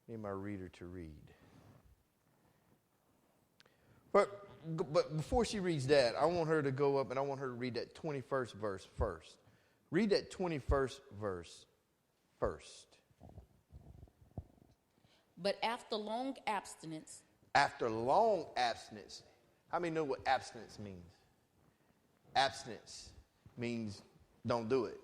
Need my reader to read. But before she reads that, I want her to go up and I want her to read that 21st verse first. Read that 21st verse first. But after long abstinence. After long abstinence. How many know what abstinence means? Abstinence means don't do it.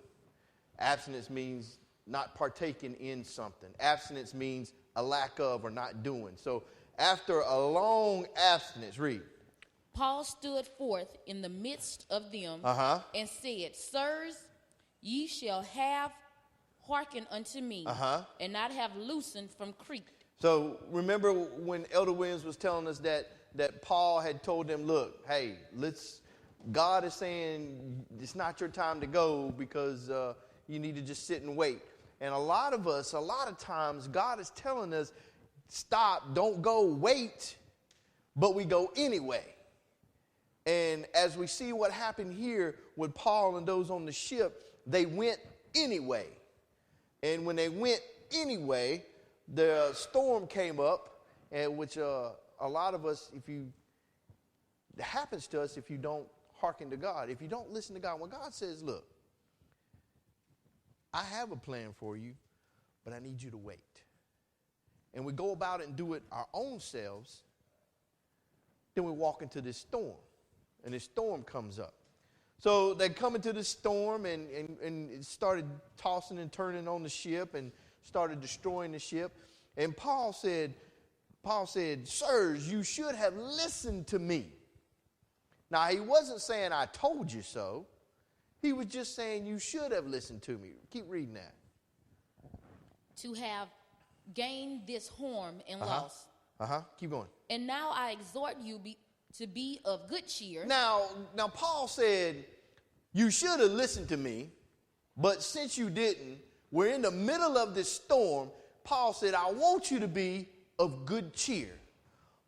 Abstinence means not partaking in something. Abstinence means a lack of or not doing. So after a long abstinence, read. Paul stood forth in the midst of them and said, Sirs, ye shall have hearkened unto me and not have loosened from Crete. So remember when Elder Williams was telling us that Paul had told them, look, hey, God is saying it's not your time to go because you need to just sit and wait. And a lot of times, God is telling us, stop, don't go, wait, but we go anyway. And as we see what happened here with Paul and those on the ship, they went anyway. And when they went anyway, the storm came up, and which a lot of us, it happens to us if you don't hearken to God. If you don't listen to God, when God says, look, I have a plan for you, but I need you to wait. And we go about it and do it our own selves, then we walk into this storm, and this storm comes up. So they come into this storm and it started tossing and turning on the ship and started destroying the ship. And Paul said, Sirs, you should have listened to me. Now, he wasn't saying I told you so. He was just saying you should have listened to me. Keep reading that. To have gained this harm and loss. Keep going. And now I exhort you to be of good cheer. Now Paul said, you should have listened to me, but since you didn't, we're in the middle of this storm. Paul said, I want you to be of good cheer.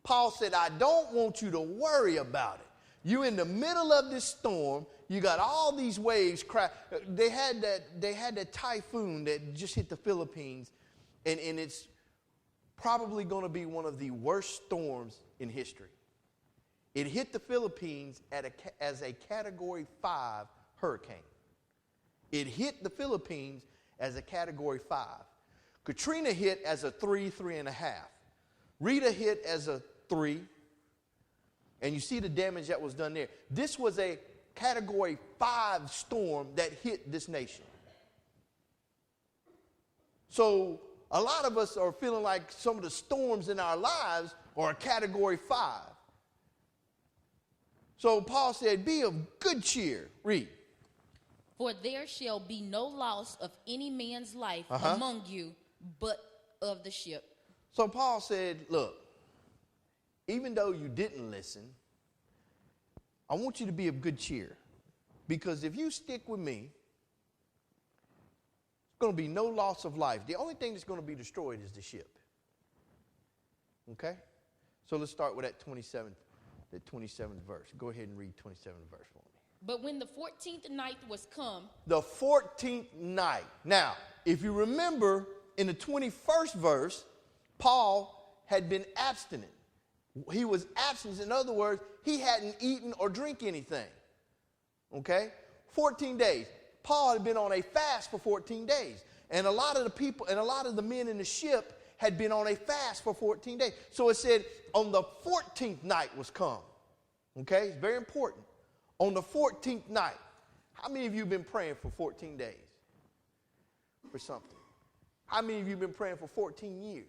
Paul said, I don't want you to worry about it. You're in the middle of this storm. You got all these waves. They had that typhoon that just hit the Philippines, and it's probably going to be one of the worst storms in history. It hit the Philippines as a Category 5 hurricane. It hit the Philippines as a Category 5. Katrina hit as a 3, 3.5. Rita hit as a 3. And you see the damage that was done there. This was a Category 5 storm that hit this nation. So a lot of us are feeling like some of the storms in our lives are a Category 5. So Paul said, be of good cheer. Read. For there shall be no loss of any man's life among you, but of the ship. So Paul said, look, even though you didn't listen, I want you to be of good cheer. Because if you stick with me, there's going to be no loss of life. The only thing that's going to be destroyed is the ship. Okay? So let's start with that 27th verse. Go ahead and read 27th verse for me. But when the 14th night was come. The 14th night. Now, if you remember, in the 21st verse, Paul had been abstinent. He was absent. In other words, he hadn't eaten or drink anything. Okay? 14 days. Paul had been on a fast for 14 days. And a lot of the people and a lot of the men in the ship had been on a fast for 14 days. So it said on the 14th night was come. Okay? It's very important. On the 14th night. How many of you have been praying for 14 days? For something? How many of you have been praying for 14 years?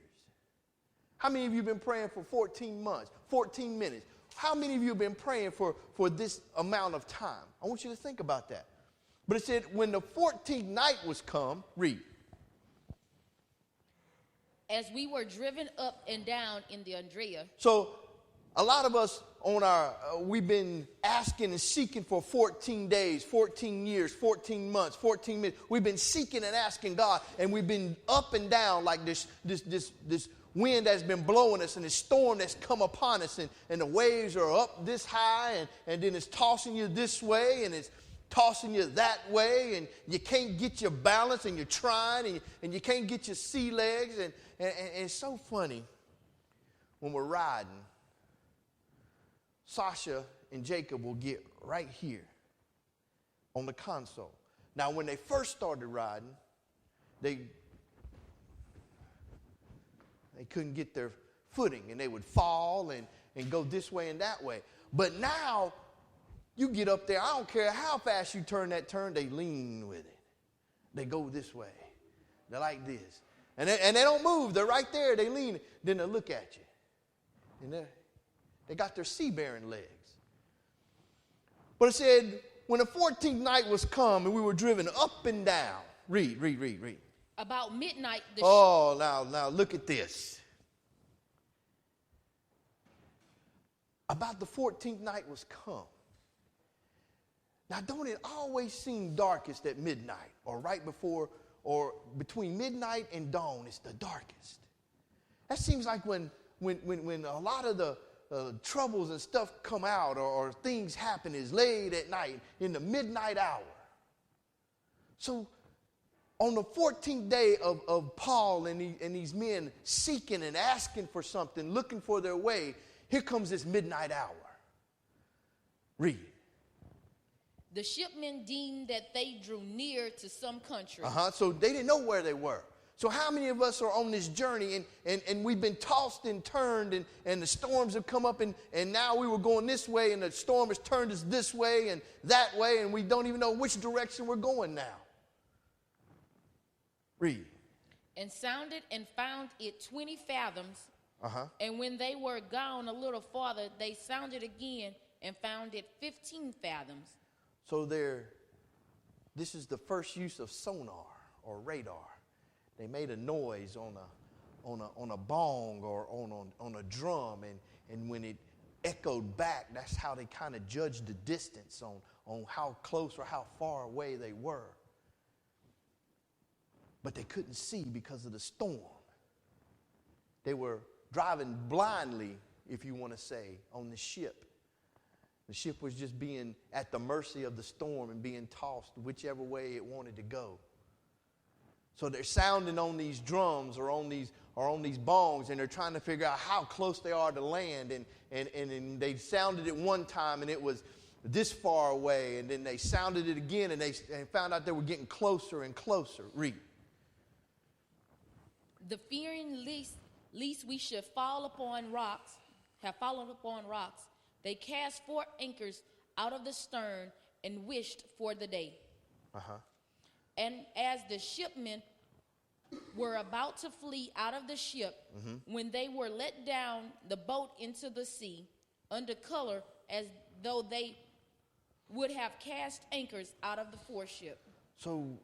How many of you have been praying for 14 months, 14 minutes? How many of you have been praying for this amount of time? I want you to think about that. But it said, when the 14th night was come, read. As we were driven up and down in the Andrea. So a lot of us we've been asking and seeking for 14 days, 14 years, 14 months, 14 minutes. We've been seeking and asking God, and we've been up and down like this wind that's been blowing us and this storm that's come upon us, and the waves are up this high, and then it's tossing you this way, and tossing you that way, and you can't get your balance, and you're trying, and you can't get your sea legs. And it's so funny when we're riding, Sasha and Jacob will get right here on the console. Now, when they first started riding, they couldn't get their footing, and they would fall and go this way and that way. But now, you get up there, I don't care how fast you turn that turn, they lean with it. They go this way. They're like this. And they don't move. They're right there. They lean. Then they look at you. And they got their sea-bearing legs. But it said, when the 14th night was come and we were driven up and down. Read. About midnight. Now look at this. About the 14th night was come. Now, don't it always seem darkest at midnight or right before or between midnight and dawn? It's the darkest. That seems like when a lot of the troubles and stuff come out or things happen is late at night in the midnight hour. So on the 14th day of Paul and these men seeking and asking for something, looking for their way, here comes this midnight hour. Read. The shipmen deemed that they drew near to some country. So they didn't know where they were. So how many of us are on this journey and we've been tossed and turned and the storms have come up and now we were going this way and the storm has turned us this way and that way and we don't even know which direction we're going now. Read. And sounded and found it 20 fathoms. And when they were gone a little farther, they sounded again and found it 15 fathoms. So this is the first use of sonar or radar. They made a noise on a bong or on a drum, and when it echoed back, that's how they kind of judged the distance on how close or how far away they were. But they couldn't see because of the storm. They were driving blindly, if you want to say, on the ship. The ship was just being at the mercy of the storm and being tossed whichever way it wanted to go. So they're sounding on these drums or on these bongs, and they're trying to figure out how close they are to land. And they sounded it one time, and it was this far away. And then they sounded it again, and they found out they were getting closer and closer. Read. The fearing lest we should fall upon rocks, have fallen upon rocks, they cast 4 anchors out of the stern and wished for the day. And as the shipmen were about to flee out of the ship, when they were let down the boat into the sea, under color as though they would have cast anchors out of the foreship. So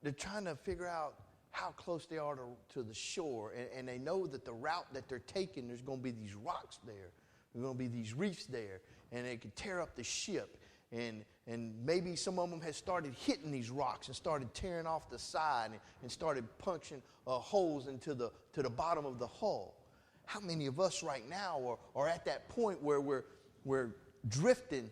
they're trying to figure out how close they are to the shore, and they know that the route that they're taking, there's going to be these rocks there. There's going to be these reefs there, and they could tear up the ship. And maybe some of them had started hitting these rocks and started tearing off the side and started punching holes into the bottom of the hull. How many of us right now are at that point where we're drifting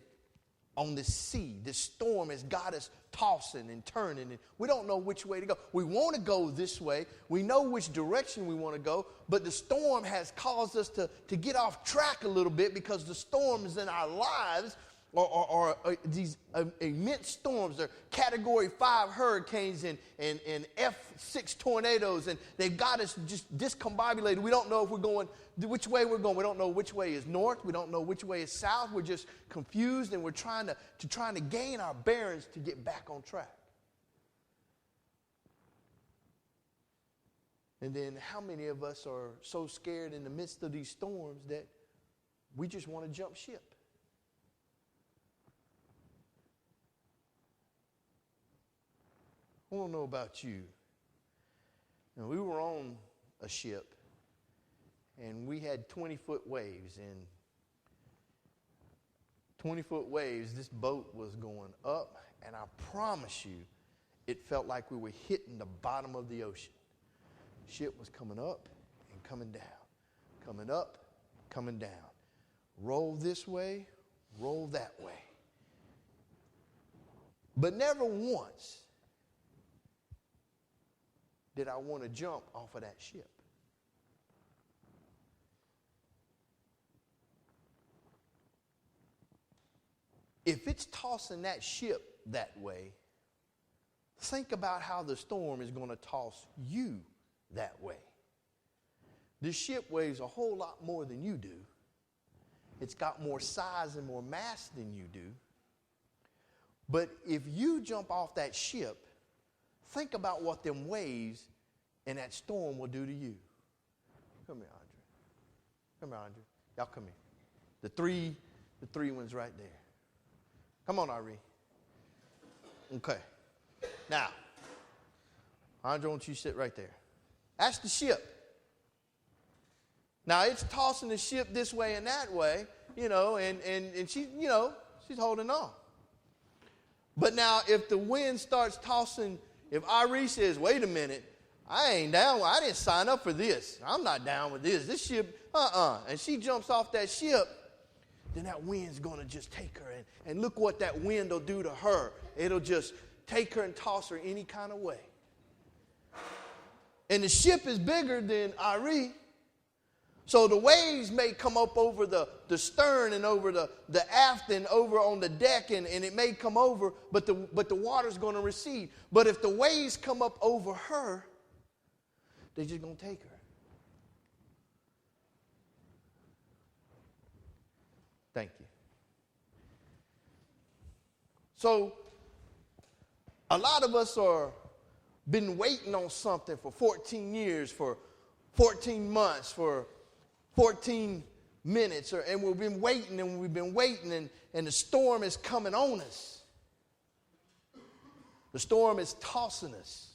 on this sea? This storm has got us tossing and turning, and we don't know which way to go. We want to go this way. We know which direction we want to go, but the storm has caused us to get off track a little bit because the storms in our lives are these immense storms. They're Category 5 hurricanes and F6 tornadoes, and they've got us just discombobulated. We don't know if we're going, which way we're going. We don't know which way is north. We don't know which way is south. We're just confused, and we're trying to gain our bearings to get back on track. And then how many of us are so scared in the midst of these storms that we just want to jump ship? I don't know about you. Now, we were on a ship, and we had 20-foot waves. And 20-foot waves, this boat was going up, and I promise you, it felt like we were hitting the bottom of the ocean. Ship was coming up and coming down, coming up, coming down. Roll this way, roll that way. But never once did I want to jump off of that ship. If it's tossing that ship that way, think about how the storm is going to toss you that way. This ship weighs a whole lot more than you do. It's got more size and more mass than you do. But if you jump off that ship, think about what them waves and that storm will do to you. Come here, Andre. Come here, Andre. Y'all come here. The three ones right there. Come on, Ari. Okay. Now, Andre, I want you to sit right there. That's the ship. Now, it's tossing the ship this way and that way, and she, she's holding on. But now, if the wind starts tossing, if Ari says, wait a minute, I ain't down, I didn't sign up for this. I'm not down with this. This ship, and she jumps off that ship, then that wind's going to just take her. And look what that wind will do to her. It'll just take her and toss her any kind of way. And the ship is bigger than Ari. So the waves may come up over the stern and over the aft and over on the deck, and it may come over, but the water's going to recede. But if the waves come up over her, they're just going to take her. Thank you. So a lot of us are been waiting on something for 14 years, for 14 months, for 14 minutes, and we've been waiting and the storm is coming on us. The storm is tossing us,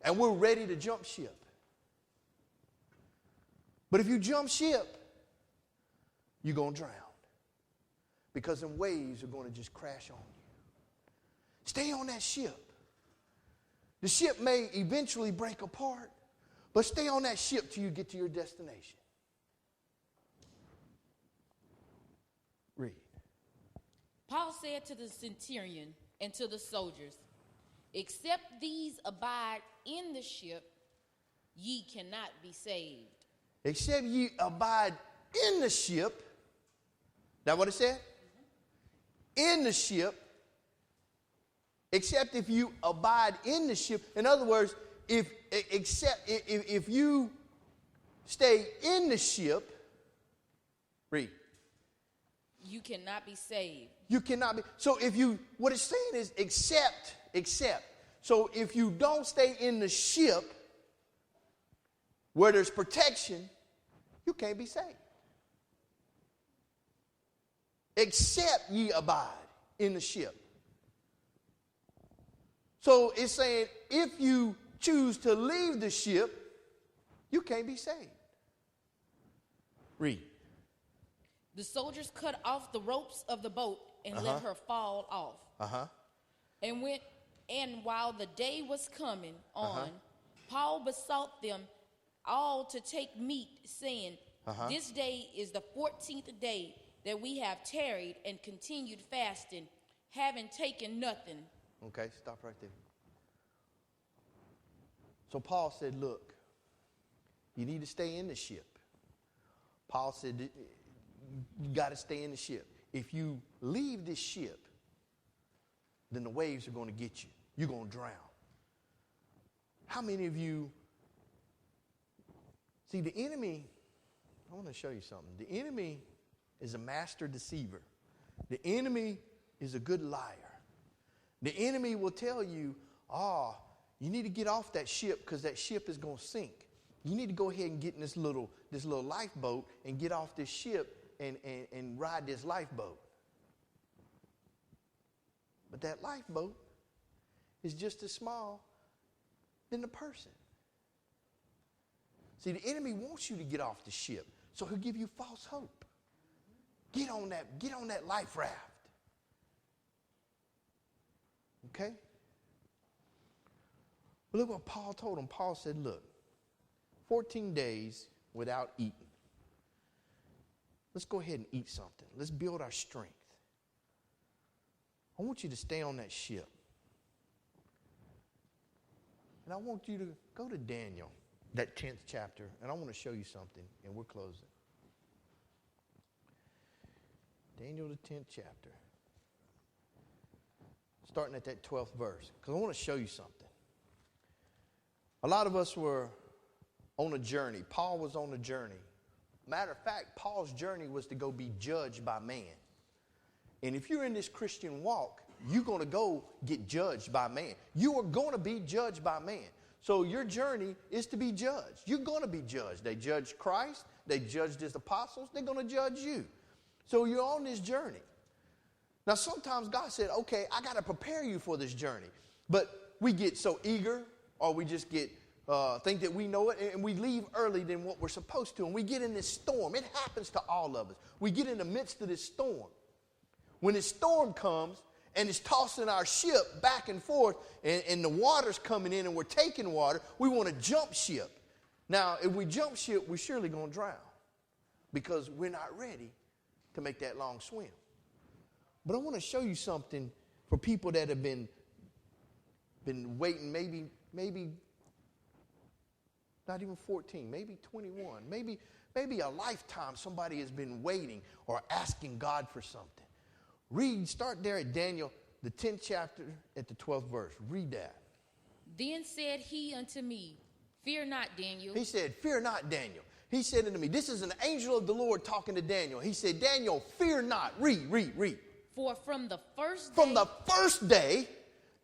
and we're ready to jump ship. But if you jump ship, you're going to drown, because them waves are going to just crash on you. Stay on that ship. The ship may eventually break apart, but stay on that ship till you get to your destination. Read. Paul said to the centurion and to the soldiers, except these abide in the ship, ye cannot be saved. Except ye abide in the ship. That what it said? In the ship. Except if you abide in the ship. In other words, if you stay in the ship, read. You cannot be saved. You cannot be. So what it's saying is except. So if you don't stay in the ship where there's protection, you can't be saved. Except ye abide in the ship. So it's saying if you choose to leave the ship, you can't be saved. Read. The soldiers cut off the ropes of the boat and let her fall off. And while the day was coming on, Paul besought them all to take meat, saying, this day is the 14th day that we have tarried and continued fasting, having taken nothing. Okay, stop right there. So Paul said, look, you need to stay in the ship. Paul said, you got to stay in the ship. If you leave this ship, then the waves are going to get you. You're going to drown. How many of you, see the enemy, I want to show you something. The enemy is a master deceiver. The enemy is a good liar. The enemy will tell you, you need to get off that ship because that ship is going to sink. You need to go ahead and get in this little lifeboat and get off this ship and ride this lifeboat. But that lifeboat is just as small than the person. See, the enemy wants you to get off the ship, so he'll give you false hope. Get on that life raft. Okay? But look what Paul told him. Paul said, look, 14 days without eating. Let's go ahead and eat something. Let's build our strength. I want you to stay on that ship. And I want you to go to Daniel, that 10th chapter, and I want to show you something, and we're closing. Daniel, the 10th chapter. Starting at that 12th verse, because I want to show you something. A lot of us were on a journey. Paul was on a journey. Matter of fact, Paul's journey was to go be judged by man. And if you're in this Christian walk, you're going to go get judged by man. You are going to be judged by man. So your journey is to be judged. You're going to be judged. They judged Christ. They judged his apostles. They're going to judge you. So you're on this journey. Now, sometimes God said, okay, I got to prepare you for this journey. But we get so eager, or we just get think that we know it, and we leave early than what we're supposed to. And we get in this storm. It happens to all of us. We get in the midst of this storm. When this storm comes and it's tossing our ship back and forth, and the water's coming in and we're taking water, we want to jump ship. Now, if we jump ship, we're surely going to drown because we're not ready to make that long swim. But I want to show you something for people that have been waiting, maybe not even 14, maybe 21, maybe a lifetime somebody has been waiting or asking God for something. Start there at Daniel, the 10th chapter at the 12th verse. Read that. Then said he unto me, fear not, Daniel. He said, fear not, Daniel. He said unto me, this is an angel of the Lord talking to Daniel. He said, Daniel, fear not. Read. For from the first day.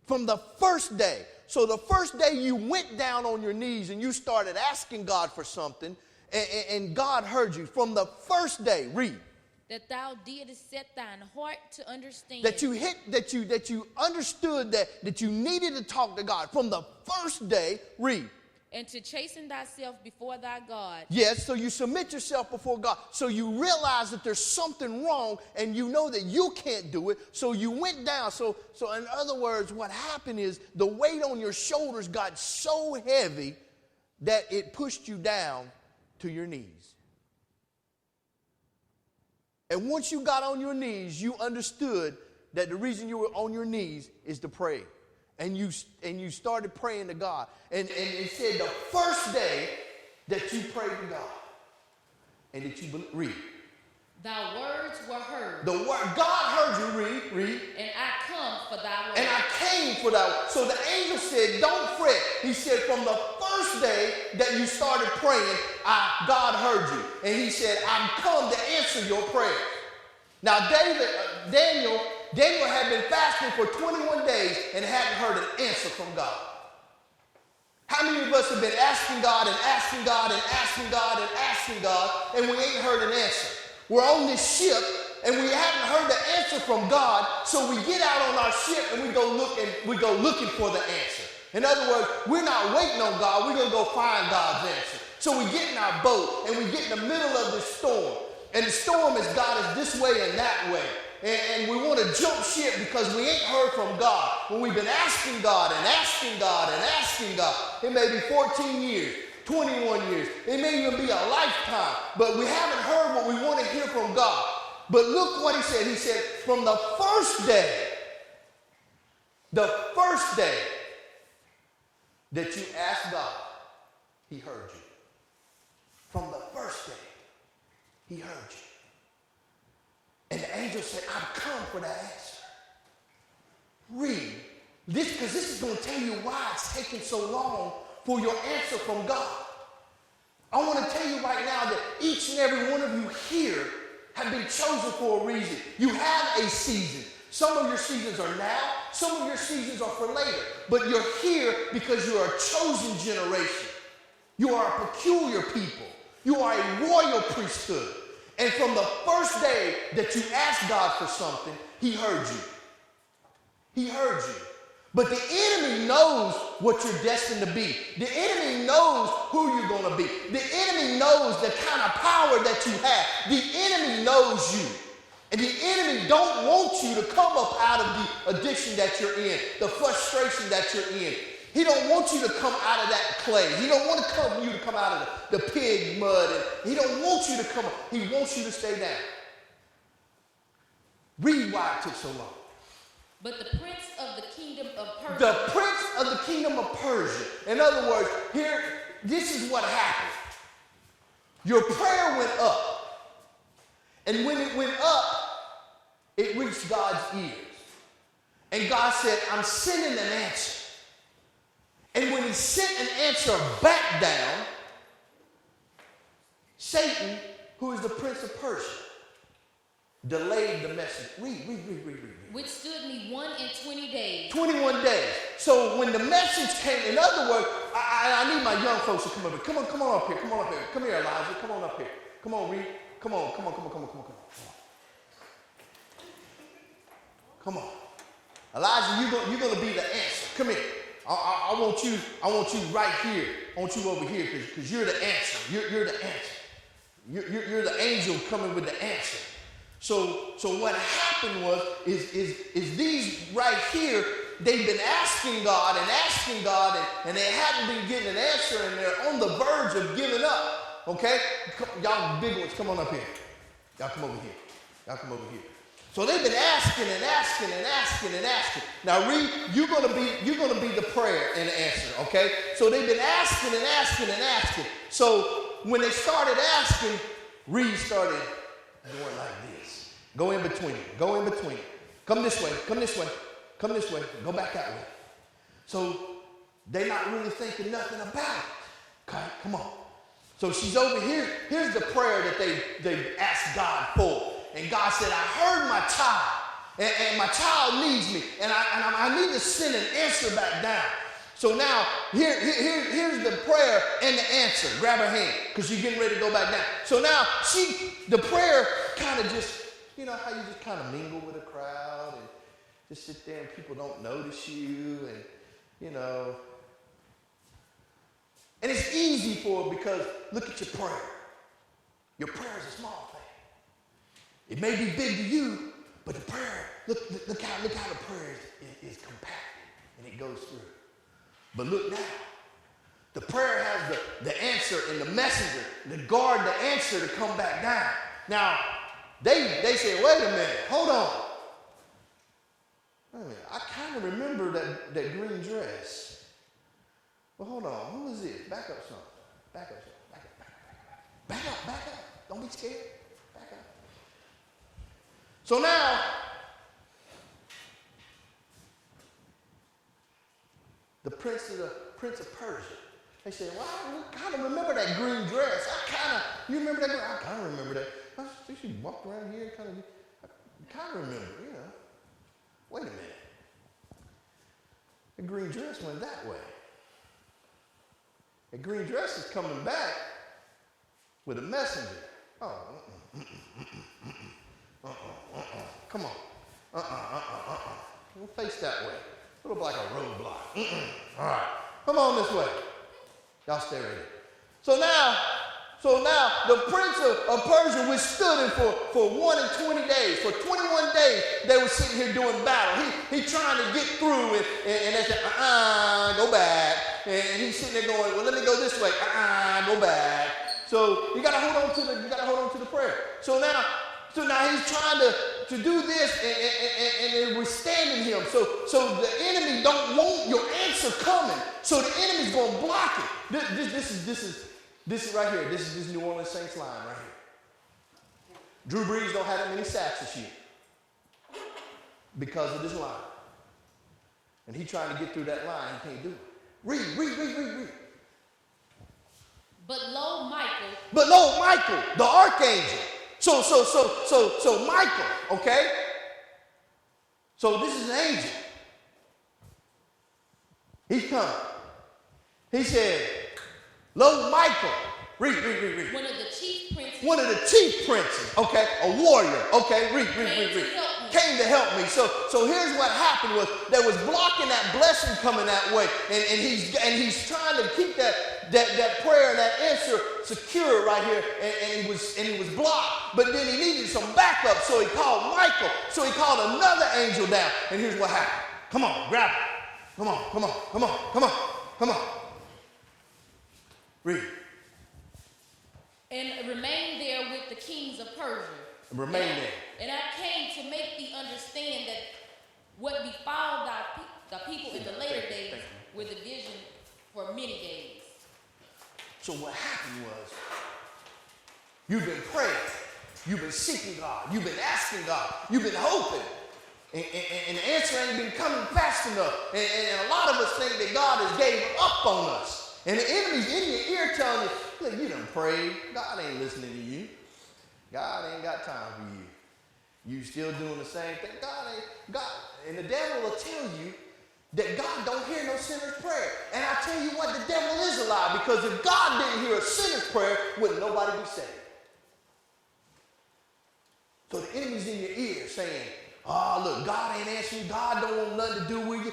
From the first day. So the first day you went down on your knees and you started asking God for something, and God heard you. From the first day, read. That thou didst set thine heart to understand. That you understood that you needed to talk to God. From the first day, read. And to chasten thyself before thy God. Yes, so you submit yourself before God. So you realize that there's something wrong and you know that you can't do it. So you went down. So in other words, what happened is the weight on your shoulders got so heavy that it pushed you down to your knees. And once you got on your knees, you understood that the reason you were on your knees is to pray. And you started praying to God. And it said the first day that you prayed to God and that you read. Thy words were heard. The word God heard you read. And I come for thy word. And I came for thy word. So the angel said, don't fret. He said, from the first day that you started praying, God heard you. And he said, I'm come to answer your prayers. Now Daniel had been fasting for 21 days and hadn't heard an answer from God. How many of us have been asking God and asking God and asking God and asking God, and we ain't heard an answer? We're on this ship and we haven't heard the answer from God, so we get out on our ship and we go looking for the answer. In other words, we're not waiting on God, we're going to go find God's answer. So we get in our boat and we get in the middle of this storm. And the storm has got us this way and that way. And we want to jump ship because we ain't heard from God. When we've been asking God and asking God and asking God, it may be 14 years, 21 years. It may even be a lifetime. But we haven't heard what we want to hear from God. But look what he said. He said, from the first day that you asked God, he heard you. From the first day, he heard you. And the angel said, I've come for that answer. Read this, because this is going to tell you why it's taking so long for your answer from God. I want to tell you right now that each and every one of you here have been chosen for a reason. You have a season. Some of your seasons are now. Some of your seasons are for later. But you're here because you're a chosen generation. You are a peculiar people. You are a royal priesthood. And from the first day that you asked God for something, he heard you. He heard you. But the enemy knows what you're destined to be. The enemy knows who you're going to be. The enemy knows the kind of power that you have. The enemy knows you. And the enemy don't want you to come up out of the addiction that you're in, the frustration that you're in. He don't want you to come out of that clay. He don't want you to come out of the pig mud. And he don't want you to come up. He wants you to stay down. Read why it took so long. But the prince of the kingdom of Persia. The prince of the kingdom of Persia. In other words, here, this is what happened. Your prayer went up. And when it went up, it reached God's ears. And God said, I'm sending an answer. And when he sent an answer back down, Satan, who is the prince of Persia, delayed the message. Read. Withstood me 120 days. 21 days. So when the message came, in other words, I need my young folks to come up here. Come on up here. Come here, Elijah. Come on up here. Come on, Reed. Come on. Come on. Elijah, you're gonna be the answer. Come here. I want you right here. I want you over here because you're the answer. You're the answer. You're the angel coming with the answer. So what happened was these right here, they've been asking God and they hadn't been getting an answer, and they're on the verge of giving up. Okay? Y'all big ones, come on up here. Y'all come over here. So they've been asking. Now, Reed, you're gonna be the prayer and the answer, okay? So they've been asking. So when they started asking, Reed started going like this. Go in between. Come this way. Go back that way. So they're not really thinking nothing about it. Okay, come on. So she's over here. Here's the prayer that they asked God for. And God said, I heard my child, and my child needs me, and I need to send an answer back down. So now, here's the prayer and the answer. Grab her hand, because she's getting ready to go back down. So now, the prayer kind of just, you know how you just kind of mingle with a crowd, and just sit there, and people don't notice you, and, you know. And it's easy for her because look at your prayer. Your prayer is a small thing. It may be big to you, but the prayer, look how the prayer is compacted and it goes through. But look now, the prayer has the answer and the messenger to guard the answer to come back down. Now, they say, wait a minute, hold on. Wait a minute, I kind of remember that green dress. Well, hold on, who is this? Back up some. Back up. Don't be scared. Back up. So now, the prince of Persia, they said, well, I kind of remember that green dress. You remember that? I kind of remember that. I think she walked around here I kind of remember, you know. Wait a minute. The green dress went that way. The green dress is coming back with a messenger. Oh, come on. We'll face that way. It'll look like a roadblock. All right. Come on this way. Y'all stay ready. So now the prince of Persia withstood him for 120 days. For 21 days, they were sitting here doing battle. He trying to get through, and they said, go back. And he's sitting there going, well, let me go this way. Go back. So you got to hold on to the prayer. So now he's trying to do this, and we're standing him. So the enemy don't want your answer coming. So the enemy's going to block it. This is right here. This is New Orleans Saints line right here. Drew Brees don't have that many sacks this year because of this line. And he trying to get through that line. He can't do it. Read. But lo, Michael, the archangel. So Michael, okay? So this is an angel. He's coming. He said, lo, Michael. Read. One of the chief princes. Okay, a warrior. Okay, read. Came to help me. So here's what happened was that was blocking that blessing coming that way, and he's trying to keep that prayer and that answer secure right here, and he was blocked. But then he needed some backup, so he called Michael. So he called another angel down, and here's what happened. Come on, grab it. Come on. Read. And remain there with the kings of Persia. Remain there. And I came to make thee understand What befall the people in the later days were division for many days. So what happened was, you've been praying, you've been seeking God, you've been asking God, you've been hoping, and the answer ain't been coming fast enough. And a lot of us think that God has gave up on us. And the enemy's in your ear telling you, look, you done prayed, God ain't listening to you. God ain't got time for you. You still doing the same thing. God, and the devil will tell you that God don't hear no sinner's prayer. And I tell you what, the devil is a lie, because if God didn't hear a sinner's prayer, wouldn't nobody be saved. So the enemy's in your ear saying, oh, look, God ain't answering you. God don't want nothing to do with you.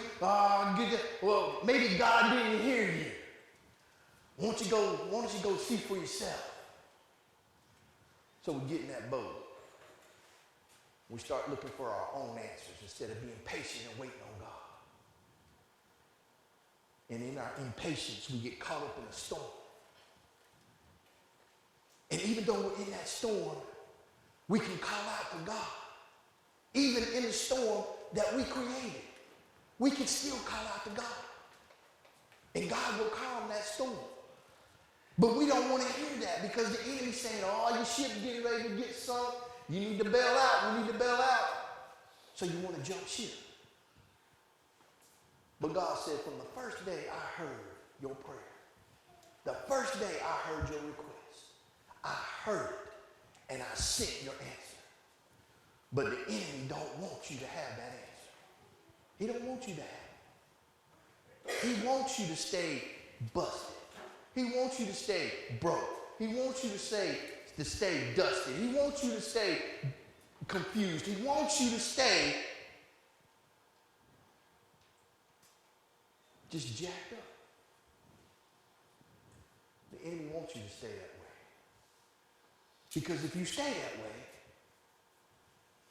Well, maybe God didn't hear you. Why don't you go see for yourself? So we get in that boat. We start looking for our own answers instead of being patient and waiting on God. And in our impatience, we get caught up in a storm. And even though we're in that storm, we can call out to God. Even in the storm that we created, we can still call out to God. And God will calm that storm. But we don't want to hear that, because the enemy's saying, oh, your ship's getting ready to get sunk. You need to bail out. You need to bail out. So you want to jump ship. But God said, from the first day I heard your prayer, the first day I heard your request, I heard it and I sent your answer. But the enemy don't want you to have that answer. He don't want you to have it. He wants you to stay busted. He wants you to stay broke. He wants you to stay dusty. He wants you to stay confused. He wants you to stay just jacked up. The enemy wants you to stay that way. Because if you stay that way,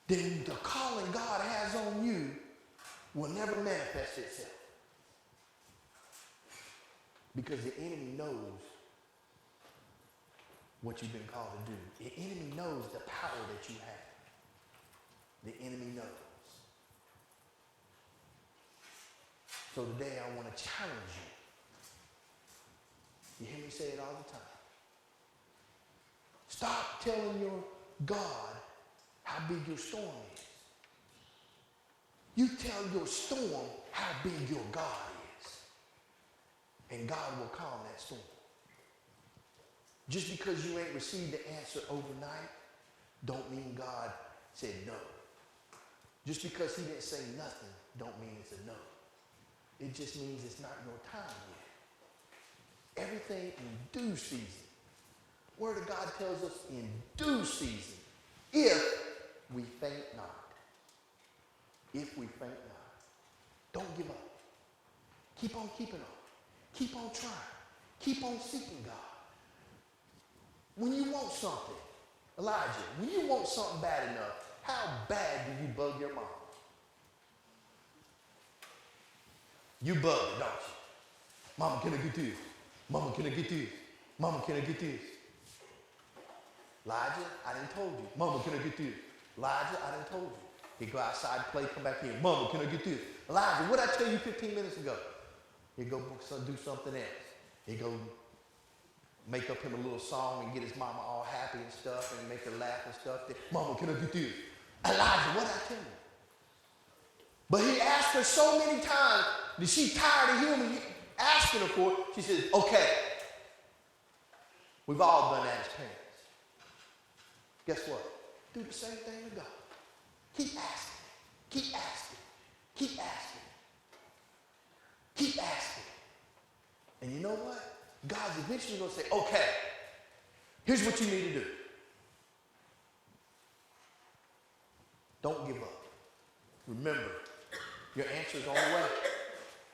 then the calling God has on you will never manifest itself. Because the enemy knows what you've been called to do. The enemy knows the power that you have. The enemy knows. So today I want to challenge you. You hear me say it all the time. Stop telling your God how big your storm is. You tell your storm how big your God is. And God will calm that storm. Just because you ain't received the answer overnight, don't mean God said no. Just because he didn't say nothing, don't mean it's a no. It just means it's not your time yet. Everything in due season. Word of God tells us in due season, if we faint not. If we faint not. Don't give up. Keep on keeping on. Keep on trying. Keep on seeking God. When you want something, Elijah, when you want something bad enough, how bad do you bug your mom? You bug her, don't you? Mama, can I get this? Mama, can I get this? Mama, can I get this? Elijah, I done told you. Mama, can I get this? Elijah, I done told you. He go outside, play, come back in. Mama, can I get this? Elijah, what did I tell you 15 minutes ago? He go do something else. He go make up him a little song and get his mama all happy and stuff and make her laugh and stuff. Mama, can I get this? Elijah, what did I tell you? But he asked her so many times that she tired of him asking her for it. She says, okay. We've all done that as parents. Guess what? Do the same thing to God. Keep asking. Keep asking. Keep asking. Keep asking. And you know what? God's eventually going to say, okay, here's what you need to do. Don't give up. Remember, your answer is on the way.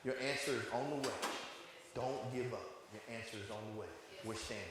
Your answer is on the way. Don't give up. Your answer is on the way. We're standing.